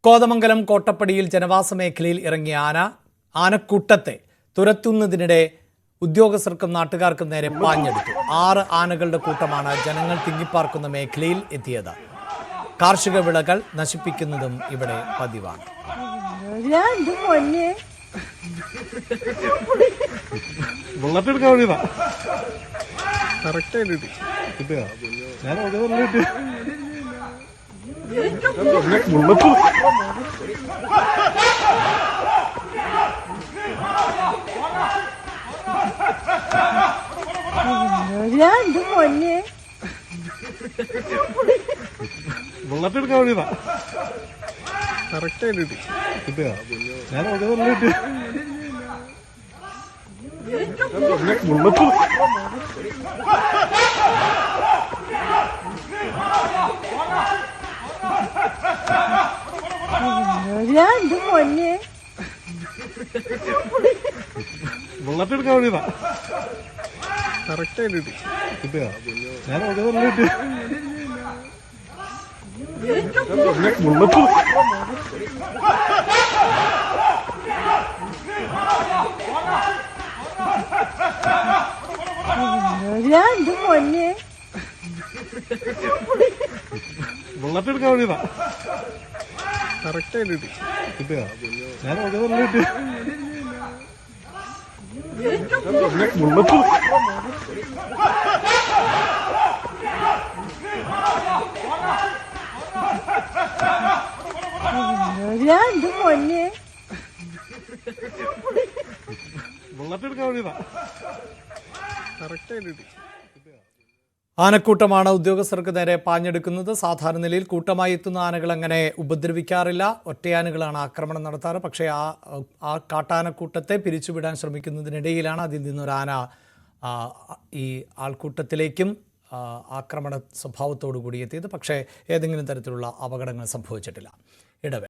കോതമംഗലം കോട്ടപ്പടിയിൽ ജനവാസ മേഖലയിൽ ഇറങ്ങിയ ആനക്കൂട്ടത്തെ തുരത്തുന്നതിനിടെ ഉദ്യോഗസ്ഥർക്കും നാട്ടുകാർക്കും നേരെ പാഞ്ഞെടുത്തു. 6 ആനകളുടെ കൂട്ടമാണ് ജനങ്ങൾ തിങ്ങിപ്പാർക്കുന്ന മേഖലയിൽ എത്തിയത്. കാർഷിക വിളകൾ നശിപ്പിക്കുന്നതും ഇവിടെ പതിവാണ്. ബുള്ളറ്റ് വേണ്ടിയതാ കറക്റ്റ് ആയിട്ട് കിട്ടുക. ഞാൻ ബുള്ളറ്റ് ബുള്ളറ്റ് എടുക്കാൻ വേണ്ടിയതാ കറക്റ്റ് ആയിട്ട് കിട്ടുക. ഞാൻ ബുള്ളറ്റ് ബുള്ളറ്റ് എടുക്കാൻ വേണ്ടിയതാ കറക്റ്റ് ആയിട്ട് കിട്ടുക. ഞാൻ ബുള്ളറ്റ് ബുള്ളറ്റ് എടുക്കാൻ വേണ്ടിയതാ കറക്റ്റ് ആയിട്ട്. ആനക്കൂട്ടമാണ് ഉദ്യോഗസ്ഥർക്ക് നേരെ പാഞ്ഞെടുക്കുന്നത്. സാധാരണ നിലയിൽ കൂട്ടമായി എത്തുന്ന ആനകൾ അങ്ങനെ ഉപദ്രവിക്കാറില്ല. ഒറ്റയാനകളാണ് ആക്രമണം നടത്താറ്. പക്ഷേ ആ കാട്ടാനക്കൂട്ടത്തെ പിരിച്ചുവിടാൻ ശ്രമിക്കുന്നതിനിടയിലാണ് അതിൽ നിന്നൊരു ആന ഈ ആൾക്കൂട്ടത്തിലേക്കും ആക്രമണ സ്വഭാവത്തോടു കൂടി എത്തിയത്. പക്ഷേ ഏതെങ്കിലും തരത്തിലുള്ള അപകടങ്ങൾ സംഭവിച്ചിട്ടില്ല. ഇടവേള.